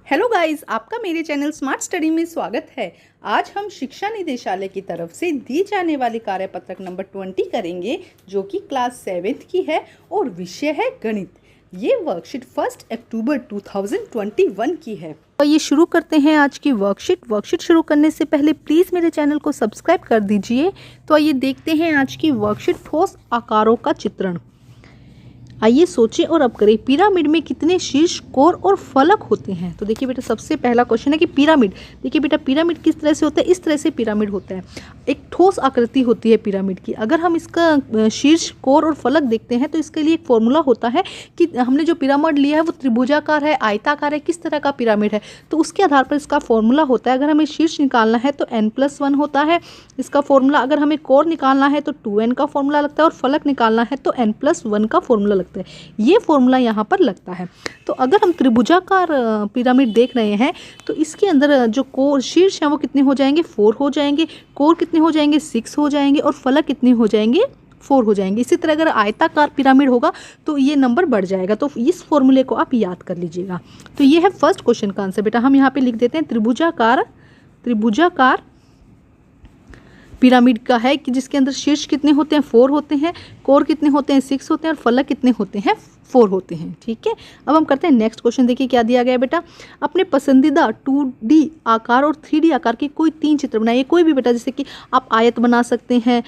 Hello guys, आपका मेरे channel smart study में स्वागत है। आज हम शिक्षा निदेशालय की तरफ से दी जाने वाली कार्यपत्रक नंबर 20 करेंगे, जो कि क्लास 7th की है और विषय है गणित। ये वर्कशीट 1 अक्टूबर 2021 की है। तो ये शुरू करते हैं आज की वर्कशीट शुरू करने से पहले प्लीज़ मेरे चैनल को सब्सक्राइब कर दीजिए। तो आइए देखते हैं आज की वर्कशीट। ठोस आकारों का चित्रण। आइए सोचें और अब करें, पिरामिड में कितने शीर्ष, कोर और फलक होते हैं। तो देखिए बेटा, सबसे पहला क्वेश्चन है कि पिरामिड। देखिए बेटा, पिरामिड किस तरह से होता है, इस तरह से पिरामिड होता है। एक ठोस आकृति होती है पिरामिड की। अगर हम इसका शीर्ष, कोर और फलक देखते हैं तो इसके लिए एक फॉर्मूला होता है कि हमने जो पिरामिड लिया है वो त्रिभुजाकार है, आयताकार है, किस तरह का पिरामिड है, तो उसके आधार पर इसका फॉर्मूला होता है। अगर हमें शीर्ष निकालना है तो n+1 होता है इसका फॉर्मूला। अगर हमें कोर निकालना है तो 2n का फॉर्मूला लगता है और फलक निकालना है तो n+1 का फॉर्मूला लगता है। ये फॉर्मूला यहाँ पर लगता है। तो अगर हम त्रिभुजाकार पिरामिड देख रहे हैं तो इसके अंदर जो कोर, शीर्ष है वो कितने हो जाएंगे, 4 हो जाएंगे, कोर कितने हो जाएंगे, 6 हो जाएंगे और फलक कितने हो जाएंगे, 4 हो जाएंगे। इसी तरह अगर आयताकार पिरामिड होगा तो ये नंबर बढ़ जाएगा। तो इस फॉर्मूले को आप याद कर लीजिएगा। तो ये है फर्स्ट क्वेश्चन का आंसर। बेटा हम यहाँ पे लिख देते हैं त्रिभुजाकार पिरामिड का है कि जिसके अंदर शीर्ष कितने होते हैं, 4 होते हैं, कोर कितने होते हैं, 6 होते हैं और फलक कितने होते हैं, 4 होते हैं। ठीक है, अब हम करते हैं नेक्स्ट क्वेश्चन। देखिए क्या दिया गया है बेटा। अपने पसंदीदा 2D आकार और 3D आकार के कोई 3 चित्र बनाइए। कोई भी बेटा, जैसे कि आप आयत बना सकते हैं,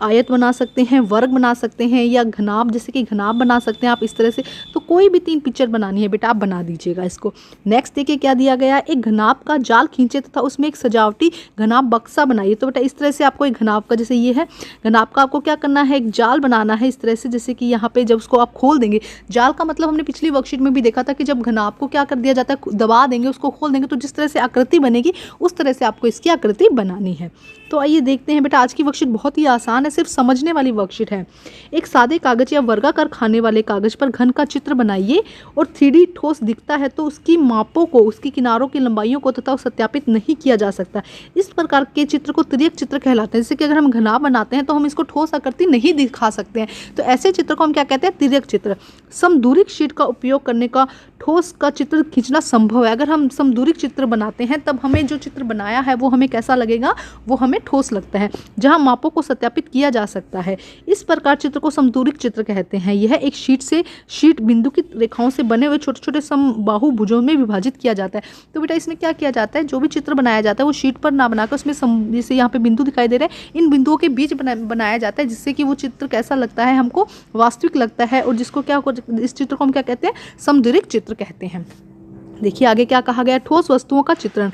आयत बना सकते हैं, वर्ग बना सकते हैं या घनाभ, जैसे कि घनाभ बना सकते हैं आप इस तरह से। तो कोई भी 3 पिक्चर बनानी है बेटा, आप बना दीजिएगा इसको। नेक्स्ट देखिए क्या दिया गया। एक घनाभ का जाल खींचे तथा उसमें एक सजावटी घनाभ बक्सा बनाइए। तो बेटा इस तरह से आपको एक घनाभ का, जैसे ये है घनाभ का, आपको क्या करना है, एक जाल बनाना है इस तरह से। जैसे कि यहाँ पे जब उसको आप खोल देंगे, जाल का मतलब हमने पिछली वर्कशीट में भी देखा था कि जब घनाभ को क्या कर दिया जाता है, दबा देंगे, उसको खोल देंगे तो जिस तरह से आकृति बनेगी उस तरह से आपको इसकी आकृति बनानी है। तो आइए देखते हैं बेटा, आज की वर्कशीट बहुत ही आसान है, सिर्फ समझने वाली वर्कशीट है। एक सादे कागज या वर्गाकार खाने वाले कागज पर घन का चित्र बनाइए और 3D ठोस दिखता है तो उसकी मापों को, उसकी किनारों की लंबाइयों को तथा सत्यापित नहीं किया जा सकता। इस प्रकार के चित्र को तिर्यक चित्र कहलाते हैं। जैसे कि अगर हम घनाभ बनाते हैं तो हम इसको ठोस आकृति नहीं दिखा सकते हैं, तो ऐसे चित्र को हम क्या कहते हैं, तिर्यक चित्र। समदूरिक शीट का उपयोग करने का ठोस का चित्र खींचना संभव है। अगर हम समदूरिक चित्र बनाते हैं तब हमें जो चित्र बनाया है वो हमें कैसा लगेगा, वो हमें ठोस लगता है, जहां मापों को सत्यापित किया जा सकता है। इस प्रकार चित्र को समदूरिक चित्र कहते हैं। यह एक शीट बिंदु की रेखाओं से बने हुए छोटे छोटे समबाहु भुजों में विभाजित किया जाता है। तो बेटा इसमें क्या किया जाता है, जो भी चित्र बनाया जाता है वो शीट पर ना बनाकर उसमें जैसे यहाँ पे बिंदु दिखाई दे रहे हैं, इन बिंदुओं के बीच बनाया जाता है, जिससे कि वो चित्र कैसा लगता है, हमको वास्तविक लगता है। और जिसको क्या, इस चित्र को हम क्या कहते हैं, समदूरिक चित्र कहते हैं। देखिए आगे क्या कहा गया। ठोस वस्तुओं का चित्रण।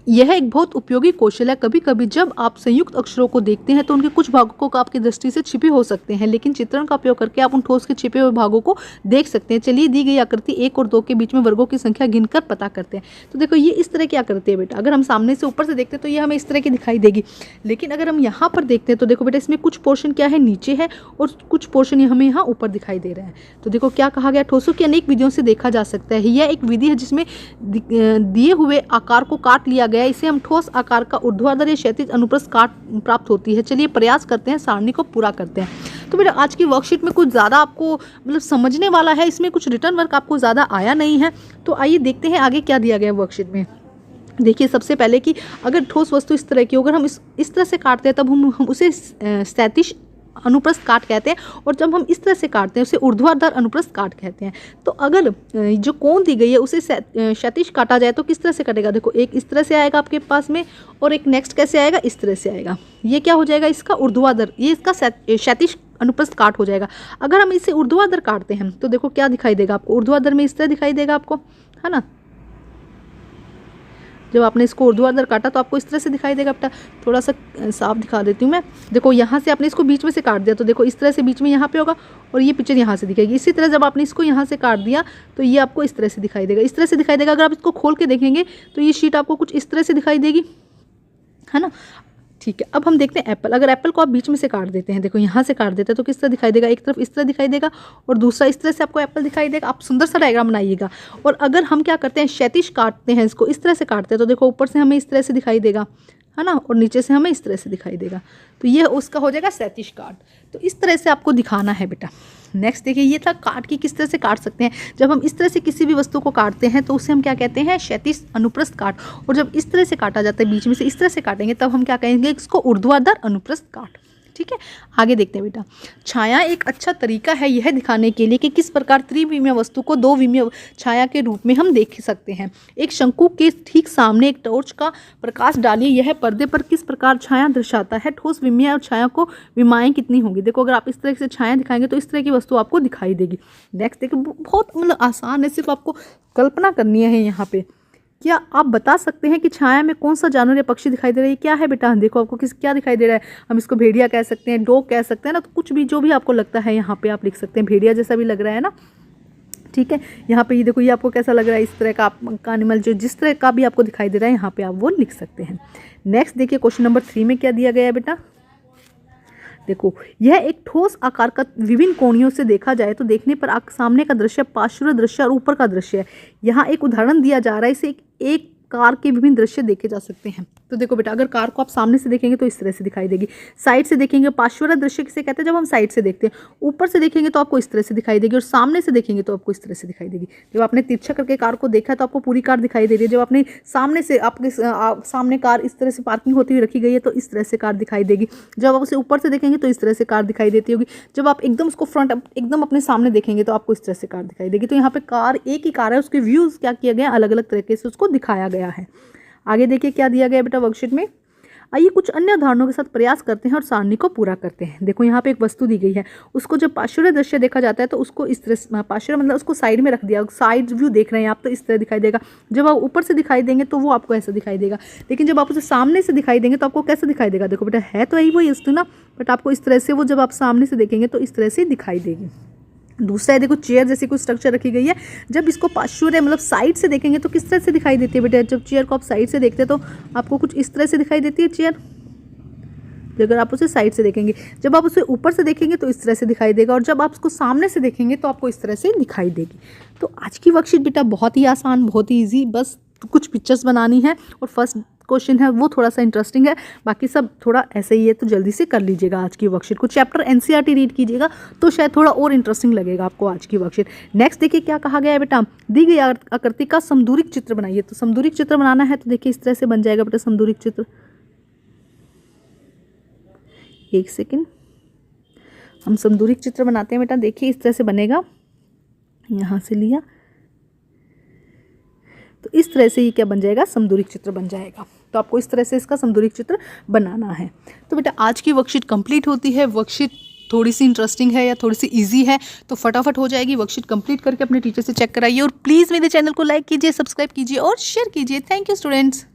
यह एक बहुत उपयोगी कौशल है। कभी कभी जब आप संयुक्त अक्षरों को देखते हैं तो उनके कुछ भागों को आपकी दृष्टि से छिपे हो सकते हैं, लेकिन चित्रण का उपयोग करके आप उन ठोस के छिपे हुए भागों को देख सकते हैं। चलिए दी गई आकृति 1 और 2 के बीच में वर्गों की संख्या गिनकर पता करते हैं। तो देखो ये इस तरह की आकृति है बेटा। अगर हम सामने से ऊपर से देखते हैं तो ये हमें इस तरह की दिखाई देगी, लेकिन अगर हम यहाँ पर देखते हैं तो देखो बेटा इसमें कुछ पोर्शन क्या है, नीचे है और कुछ पोर्शन हमें यहाँ ऊपर दिखाई दे रहा है। तो देखो क्या कहा गया, ठोसों की अनेक विधियों से देखा जा सकता है। यह एक विधि है जिसमें दिए हुए आकार को काट लिया गया, इसे हम ठोस आकार का ऊर्ध्वाधर या क्षैतिज अनुप्रस्थ काट प्राप्त होती है। चलिए प्रयास करते हैं, सारणी को पूरा करते हैं। तो बेटा आज की वर्कशीट में कुछ ज़्यादा आपको मतलब समझने वाला है, इसमें कुछ रिटर्न वर्क आपको ज़्यादा आया नहीं है। तो आइए देखते हैं आगे क्या दिया गया वर्कशीट में। देखिए सबसे पहले कि अगर ठोस वस्तु इस तरह की, अगर हम इस तरह से काटते हैं तब हम उसे क्षैतिज अनुप्रस्थ काट कहते हैं, और जब हम इस तरह से काटते हैं उसे ऊर्ध्वाधर अनुप्रस्थ काट कहते हैं। तो अगर जो कोण दी गई है उसे क्षैतिज काटा जाए तो किस तरह से कटेगा, देखो एक इस तरह से आएगा आपके पास में और एक नेक्स्ट कैसे आएगा, इस तरह से आएगा। ये क्या हो जाएगा, इसका ऊर्ध्वाधर, ये इसका क्षैतिज अनुप्रस्थ काट हो जाएगा। अगर हम इसे ऊर्ध्वाधर काटते हैं तो देखो क्या दिखाई देगा आपको, ऊर्ध्वाधर में इस तरह दिखाई देगा आपको, है ना। जब आपने इसको ऊर्ध्वाधर काटा तो आपको इस तरह से दिखाई देगा। बेटा थोड़ा सा साफ दिखा देती हूँ मैं। देखो यहाँ से आपने इसको बीच में से काट दिया तो देखो इस तरह से बीच में यहाँ पे होगा और ये पिक्चर यहाँ से दिखेगी। इसी तरह जब आपने इसको यहाँ से काट दिया तो ये आपको इस तरह से दिखाई देगा, इस तरह से दिखाई देगा। अगर आप इसको खोल के देखेंगे तो ये शीट आपको कुछ इस तरह से दिखाई देगी, है ना। ठीक है, अब हम देखते हैं एप्पल। अगर एप्पल को आप बीच में से काट देते हैं, देखो यहाँ से काट देते हैं तो किस तरह दिखाई देगा, एक तरफ इस तरह दिखाई देगा और दूसरा इस तरह से आपको एप्पल दिखाई देगा। आप सुंदर सा डायग्राम बनाइएगा। और अगर हम क्या करते हैं, क्षैतिज काटते हैं, इसको इस तरह से काटते हैं तो देखो ऊपर से हमें इस तरह से दिखाई देगा, है ना, और नीचे से हमें इस तरह से दिखाई देगा। तो ये उसका हो जाएगा क्षैतिज काट। तो इस तरह से आपको दिखाना है बेटा, नेक्स्ट देखिए, ये था काट की किस तरह से काट सकते हैं। जब हम इस तरह से किसी भी वस्तु को काटते हैं तो उसे हम क्या कहते हैं, क्षैतिज अनुप्रस्थ काट। और जब इस तरह से काटा जाता है, बीच में से इस तरह से काटेंगे, तब हम क्या कहेंगे, इसको ऊर्ध्वाधर अनुप्रस्थ काट। ठीक है, आगे देखते हैं बेटा। छाया एक अच्छा तरीका है यह दिखाने के लिए कि किस प्रकार त्रिविमीय वस्तु को दो विमीय छाया के रूप में हम देख सकते हैं। एक शंकु के ठीक सामने एक टॉर्च का प्रकाश डालिए, यह पर्दे पर किस प्रकार छाया दर्शाता है। ठोस विमीय और छाया को विमाएँ कितनी होंगी। देखो, अगर आप इस तरह से छाया दिखाएंगे तो इस तरह की वस्तु आपको दिखाई देगी। नेक्स्ट देखिए, बहुत मतलब आसान है, सिर्फ आपको कल्पना करनी है यहाँ पे। क्या आप बता सकते हैं कि छाया में कौन सा जानवर या पक्षी दिखाई दे रहा है। क्या है बेटा, देखो आपको क्या दिखाई दे रहा है। हम इसको भेड़िया कह सकते हैं, डॉग कह सकते हैं ना, तो कुछ भी जो भी आपको लगता है यहाँ पे आप लिख सकते हैं। भेड़िया जैसा भी लग रहा है ना, ठीक है। यहाँ पे ये देखो, ये आपको कैसा लग रहा है, इस तरह का आपका एनिमल जो जिस तरह का भी आपको दिखाई दे रहा है, यहाँ पे आप वो लिख सकते हैं। नेक्स्ट देखिए, क्वेश्चन नंबर 3 में क्या दिया गया है बेटा। देखो, यह एक ठोस आकार का विभिन्न कोणियों से देखा जाए तो देखने पर सामने का दृश्य, पार्श्व दृश्य और ऊपर का दृश्य है। यहाँ एक उदाहरण दिया जा रहा है, इसे एक कार के विभिन्न दृश्य देखे जा सकते हैं। तो देखो बेटा, अगर कार को आप सामने से देखेंगे तो इस तरह से दिखाई देगी, साइड से देखेंगे, पार्श्व दृश्य किसे कहते हैं, जब हम साइड से देखते हैं। ऊपर से देखेंगे तो आपको इस तरह से दिखाई देगी, और सामने से देखेंगे तो आपको इस तरह से दिखाई देगी। जब आपने तिरछा करके कार को देखा है तो आपको पूरी कार दिखाई दे रही है। जब आपने सामने से, आपके सामने कार इस तरह से पार्किंग होती हुई रखी गई है तो इस तरह से कार दिखाई देगी। जब आप उसे ऊपर से देखेंगे तो इस तरह से कार दिखाई देती होगी। जब आप एकदम उसको फ्रंट एकदम अपने सामने देखेंगे तो आपको इस तरह से कार दिखाई देगी। तो यहाँ पे कार एक ही कार है, उसके व्यूज़ क्या किया गया, अलग अलग तरीके से उसको दिखाया गया है। आगे देखिए क्या दिया गया बेटा वर्कशीट में। आइए कुछ अन्य उदाहरणों के साथ प्रयास करते हैं और सारणी को पूरा करते हैं। देखो, यहाँ पे एक वस्तु दी गई है, उसको जब पार्श्व दृश्य देखा जाता है तो उसको इस तरह, पार्श्व मतलब उसको साइड में रख दिया, साइड व्यू देख रहे हैं आप तो इस तरह दिखाई देगा। जब आप ऊपर से दिखाई देंगे तो वो आपको ऐसा दिखाई देगा, लेकिन जब आप उसे सामने से दिखाई देंगे तो आपको कैसा दिखाई देगा। देखो बेटा, है तो यही वही वस्तु ना, बट आपको इस तरह से वो जब आप सामने से देखेंगे तो इस तरह से दिखाई देगी। दूसरा है, देखो चेयर जैसी कोई स्ट्रक्चर रखी गई है, जब इसको पार्श्व मतलब साइड से देखेंगे तो किस तरह से दिखाई देती है बेटा। जब चेयर को आप साइड से देखते हैं तो आपको कुछ इस तरह से दिखाई देती है चेयर, अगर आप उसे साइड से देखेंगे। जब आप उसे ऊपर से देखेंगे तो इस तरह से दिखाई देगा, और जब आप उसको सामने से देखेंगे तो आपको इस तरह से दिखाई देगी। तो आज की वर्कशीट बेटा बहुत ही आसान, बहुत ही ईजी, बस कुछ पिक्चर्स बनानी है। और फर्स्ट क्वेश्चन है वो थोड़ा सा इंटरेस्टिंग है, बाकी सब थोड़ा ऐसे ही है, तो जल्दी से कर लीजिएगा आज की वर्कशीट को। चैप्टर एनसीईआरटी रीड कीजिएगा तो शायद थोड़ा और इंटरेस्टिंग लगेगा आपको आज की वर्कशीट। नेक्स्ट देखिए क्या कहा गया है बेटा, दी गई आकृति का समदूरिक चित्र बनाइए। तो समदूरिक चित्र बनाना है तो देखिए इस तरह से बन जाएगा बेटा समदूरिक चित्र। एक सेकेंड, हम समदूरिक चित्र बनाते हैं बेटा। देखिए इस तरह से बनेगा, यहाँ से लिया तो इस तरह से ये क्या बन जाएगा, समदूरिक चित्र बन जाएगा। तो आपको इस तरह से इसका समदूरिक चित्र बनाना है। तो बेटा आज की वर्कशीट कंप्लीट होती है। वर्कशीट थोड़ी सी इंटरेस्टिंग है या थोड़ी सी इजी है तो फटाफट हो जाएगी। वर्कशीट कंप्लीट करके अपने टीचर से चेक कराइए, और प्लीज़ मेरे चैनल को लाइक कीजिए, सब्सक्राइब कीजिए और शेयर कीजिए। Thank you students.